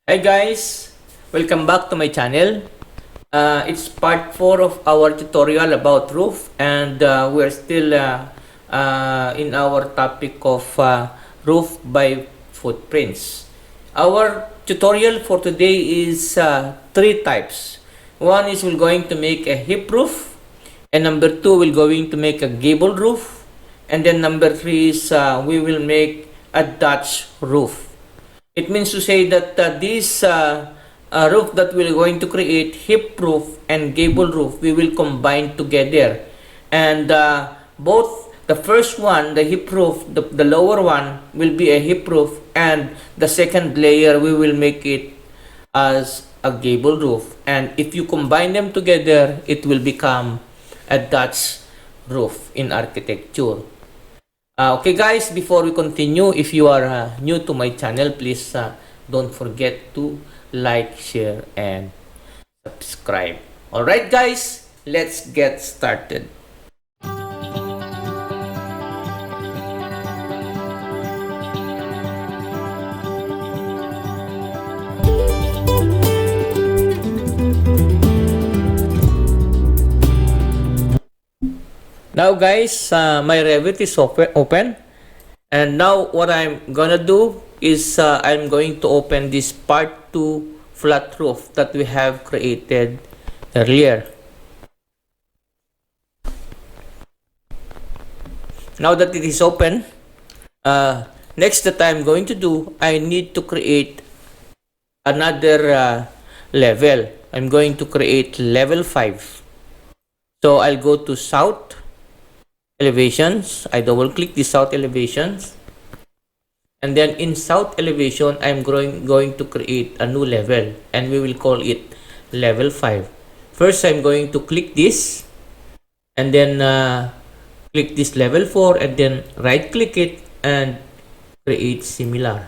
Hi guys, welcome back to my channel. It's part 4 of our tutorial about roof, and we're still in our topic of roof by footprints. Our tutorial for today is three types. One is we're going to make a hip roof, and number two we're going to make a gable roof, and then number three is we will make a Dutch roof. It means to say that this roof that we're going to create, hip roof and gable roof, we will combine together. And both the first one, the hip roof, the lower one will be a hip roof, and the second layer we will make it as a gable roof. And if you combine them together, it will become a Dutch roof in architecture. Okay guys, before we continue, if you are new to my channel, please don't forget to like, share, and subscribe. Alright guys, let's get started. Now guys, my Revit is open, and now what I'm gonna do is I'm going to open this part 2 flat roof that we have created earlier. Now that it is open, next that I'm going to do, I need to create another level. I'm going to create level 5. So I'll go to south elevations. I double click the south elevations, and then in south elevation I'm going to create a new level, and we will call it level 5. First I'm going to click this, and then click this level 4, and then right click it and create similar.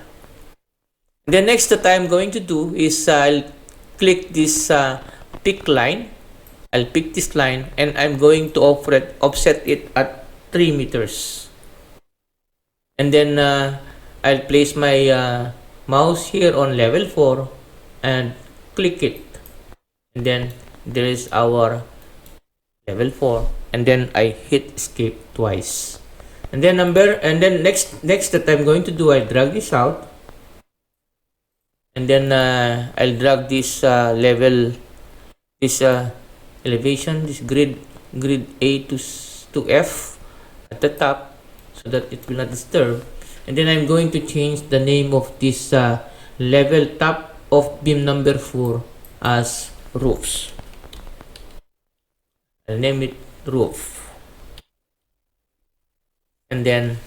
And then next that I'm going to do is I'll click this pick line. I'll pick this line, and I'm going to offset it at 3 meters. And then I'll place my mouse here on level 4 and click it. And then there is our level 4. And then I hit escape twice. And then next that I'm going to do, I'll drag this out. And then I'll drag this level, this elevation, this grid A to F at the top, so that it will not disturb. And then I'm going to change the name of this level top of beam number 4 as roofs. I'll name it roof, and then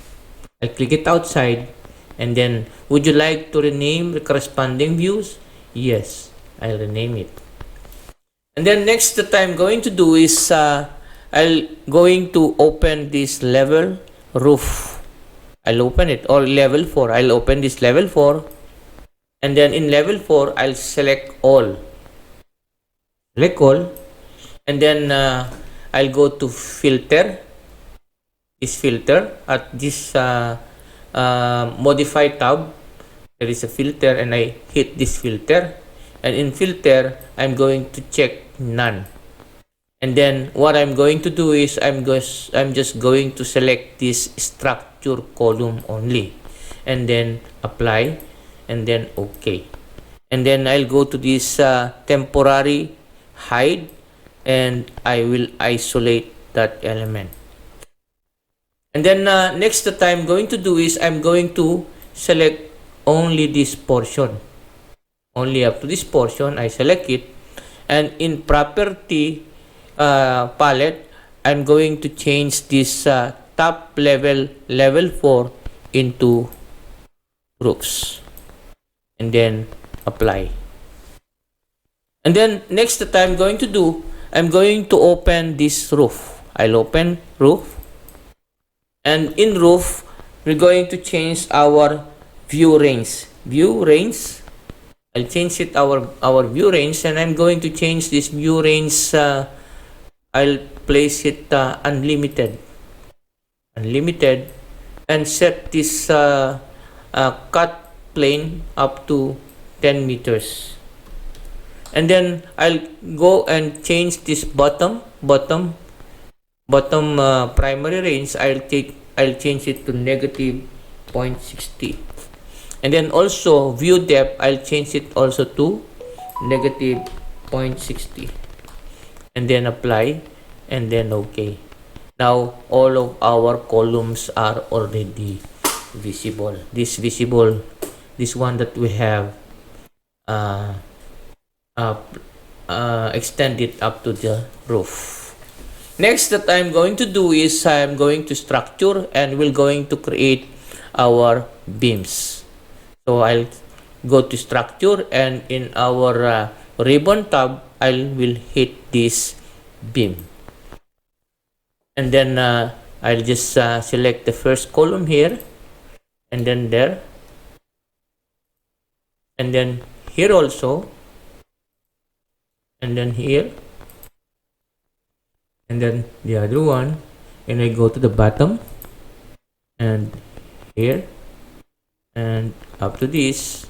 I'll click it outside. And then, would you like to rename the corresponding views? Yes, I'll rename it. And then next that I'm going to do is I'll going to open this level roof. I'll open it, or level 4. I'll open this level 4, and then in level 4 I'll select all. And then I'll go to filter. This filter at this modify tab. There is a filter, and I hit this filter. And in filter, I'm going to check none. And then what I'm going to do is I'm just going to select this structure column only, and then apply, and then OK. And then I'll go to this temporary hide, and I will isolate that element. And then next that I'm going to do is I'm going to select only this portion. Only up to this portion I select it, and in property palette I'm going to change this top level 4 into roofs, and then apply. And then next that I'm going to do, I'm going to open this roof. I'll open roof, and in roof we're going to change our view range. I'll change it our view range, and I'm going to change this view range. I'll place it unlimited, and set this cut plane up to 10 meters. And then I'll go and change this bottom primary range. I'll change it to negative 0.60. And then also view depth, I'll change it also to negative 0.60. And then apply, and then okay. Now all of our columns are already visible. This one that we have extended up to the roof. Next that I'm going to do is I'm going to structure, and we're going to create our beams. So I'll go to structure, and in our ribbon tab I will hit this beam, and then I'll just select the first column here, and then there, and then here also, and then here, and then the other one, and I go to the bottom, and here, and up to this,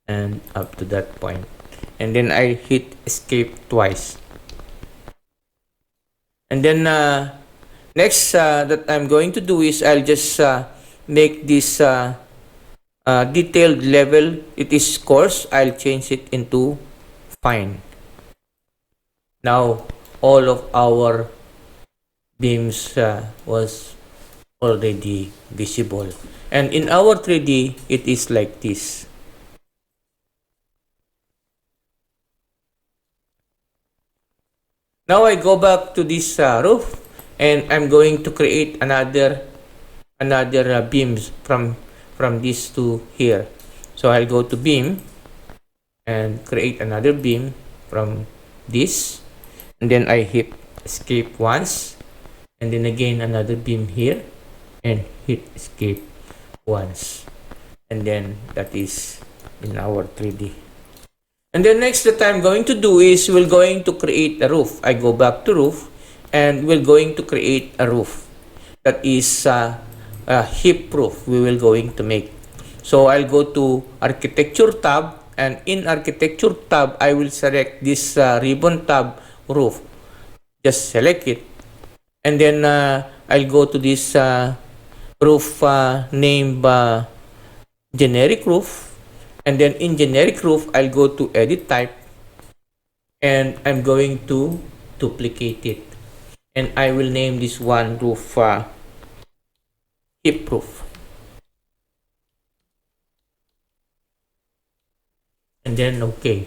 and up to that point, and then I hit escape twice. And then next that I'm going to do is I'll just make this detailed level. It is coarse. I'll change it into fine. Now all of our beams was already visible, and in our 3D it is like this. Now I go back to this roof, and I'm going to create another beams from this to here. So I'll go to beam and create another beam from this, and then I hit escape once, and then again another beam here, and hit escape once, and then that is in our 3D. And then next that I'm going to do is we're going to create a roof. I go back to roof, and we're going to create a roof that is a hip roof we will going to make. So I'll go to architecture tab, and in architecture tab I will select this ribbon tab roof. Just select it, and then I'll go to this roof named generic roof. And then in generic roof, I'll go to edit type, and I'm going to duplicate it, and I will name this one roof hip roof. And then okay.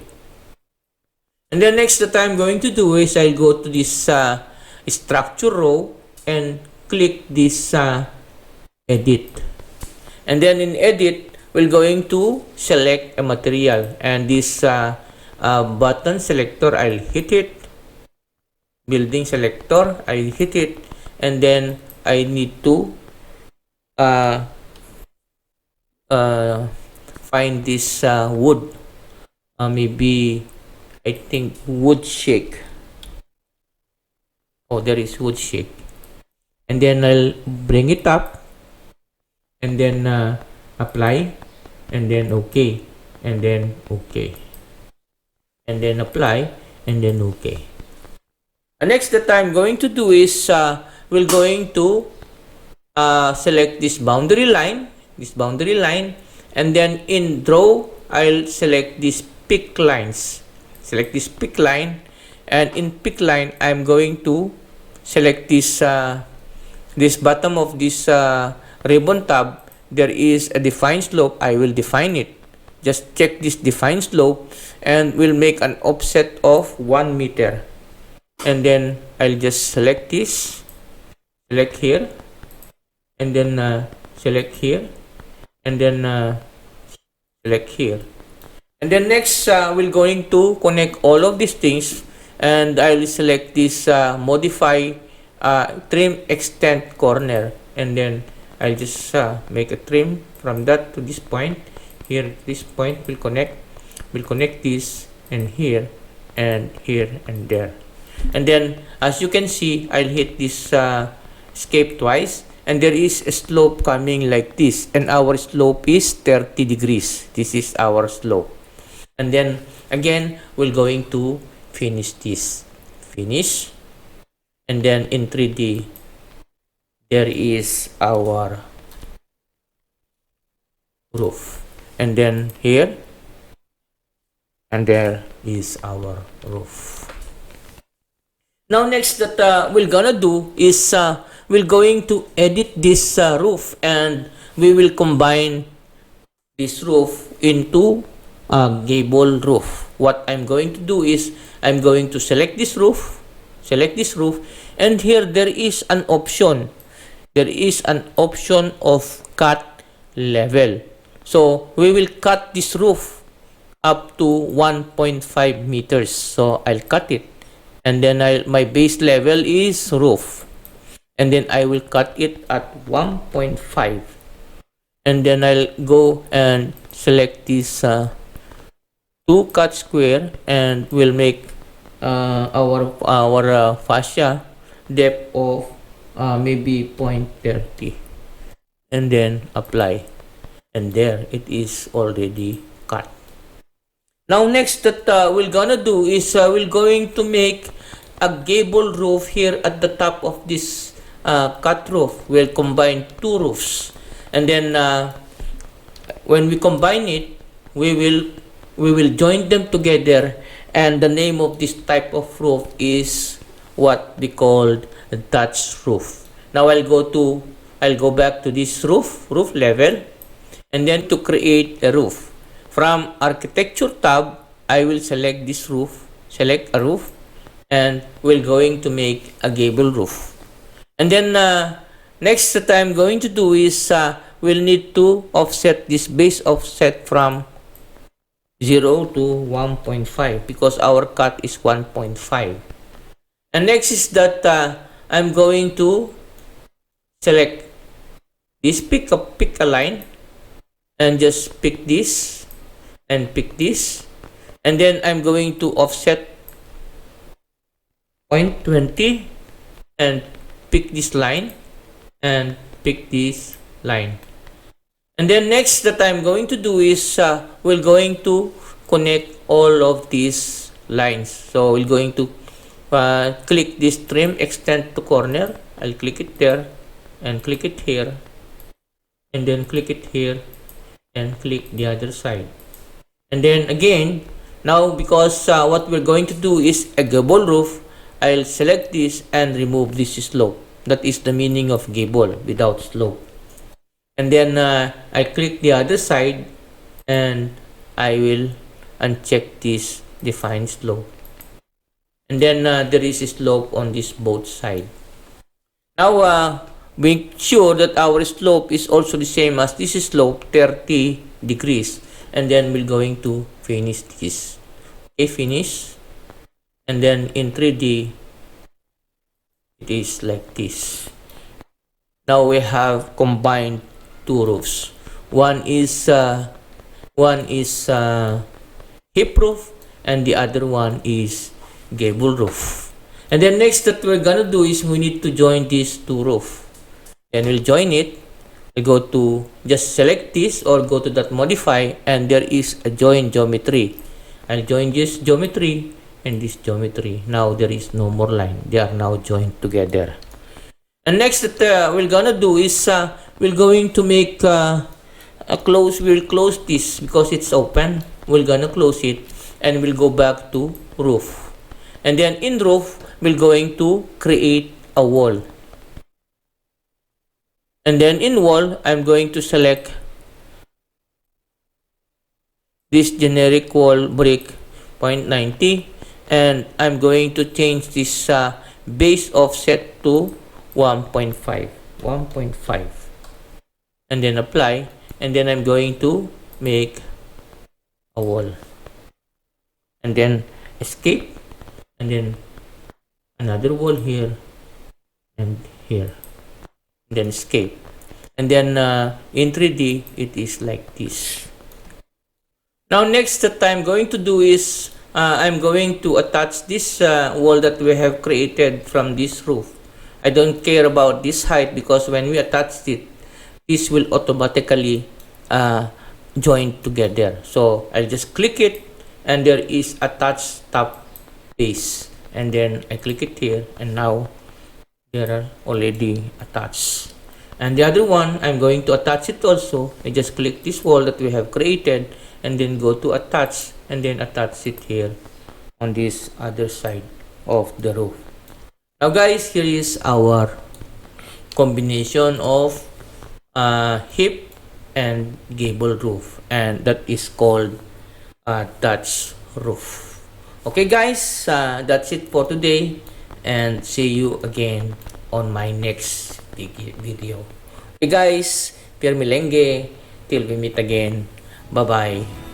And then next that I'm going to do is I'll go to this structure row and click this edit, and then in edit we're going to select a material, and this button selector, I'll hit it. Building selector, I hit it, and then I need to find this wood. Maybe I think wood shake. Oh, there is wood shake, and then I'll bring it up, and then apply, and then okay, and then okay, and then apply, and then okay. And next that I'm going to do is we're going to select this boundary line, and then in draw I'll select these pick lines. Select this pick line, and in pick line I'm going to select this bottom of this ribbon tab. There is a define slope. I will define it. Just check this define slope, and we'll make an offset of 1 meter. And then I'll just select this, select here, and then select here, and then select here. And then next we're going to connect all of these things, and I'll select this modify trim extend corner, and then I'll just make a trim from that to this point. Here, this point will connect this, and here, and here, and there. And then as you can see, I'll hit this escape twice, and there is a slope coming like this, and our slope is 30 degrees. This is our slope. And then again, we're going to finish this. Finish. And then in 3D, there is our roof. And then here, and there is our roof. Now next that we're gonna do is we're going to edit this roof, and we will combine this roof into a gable roof. What I'm going to do is I'm going to select this roof, and here there is an option. There is an option of cut level. So we will cut this roof up to 1.5 meters. So I'll cut it. And then my base level is roof, and then I will cut it at 1.5, and then I'll go and select this 2 cut square, and we'll make our fascia depth of maybe 0.30, and then apply, and there it is already cut. Now next that we're gonna do is we're going to make a gable roof here at the top of this cut roof. We'll combine 2 roofs, and then when we combine it, we will join them together, and the name of this type of roof is what we call a thatch roof. Now I'll go back to this roof level, and then to create a roof. From architecture tab, I will select this roof, select a roof, and we're going to make a gable roof. And then next that I'm going to do is we'll need to offset this base offset from 0 to 1.5 because our cut is 1.5. And next is that I'm going to select this, pick a line, and just pick this and pick this, and then I'm going to offset 0.20 and pick this line and pick this line. And then next that I'm going to do is we're going to connect all of these lines. So we're going to click this trim extend to corner. I'll click it there and click it here, and then click it here and click the other side. And then again, now because what we're going to do is a gable roof, I'll select this and remove this slope. That is the meaning of gable, without slope. And then I click the other side, and I will uncheck this define slope. And then there is a slope on this both side. Now make sure that our slope is also the same as this slope, 30 degrees. And then we're going to finish this. Okay, finish. And then in 3D, it is like this. Now we have combined 2 roofs. One is hip roof, and the other one is gable roof. And then next that we're gonna do is we need to join these 2 roofs. And we'll join it. We go to just select this or go to that modify, and there is a join geometry. I'll join this geometry and this geometry. Now there is no more line. They are now joined together. And next that we're gonna do is we're going to make we'll close this because it's open. We're gonna close it, and we'll go back to roof. And then in roof, we're going to create a wall. And then in wall, I'm going to select this generic wall brick 0.90, and I'm going to change this base offset to 1.5, and then apply, and then I'm going to make a wall, and then escape, and then another wall here and here, and then escape. And then in 3D it is like this. Now next that I'm going to do is I'm going to attach this wall that we have created from this roof. I don't care about this height because when we attach it, this will automatically join together. So I'll just click it and there is attach top base, and then I click it here, and now there are already attached. And the other one, I'm going to attach it also. I just click this wall that we have created, and then go to attach, and then attach it here on this other side of the roof. Now guys, here is our combination of hip and gable roof, and that is called Dutch roof. Okay guys, that's it for today, and see you again on my next video. Okay guys, Pierre Milenge, till we meet again. Bye bye.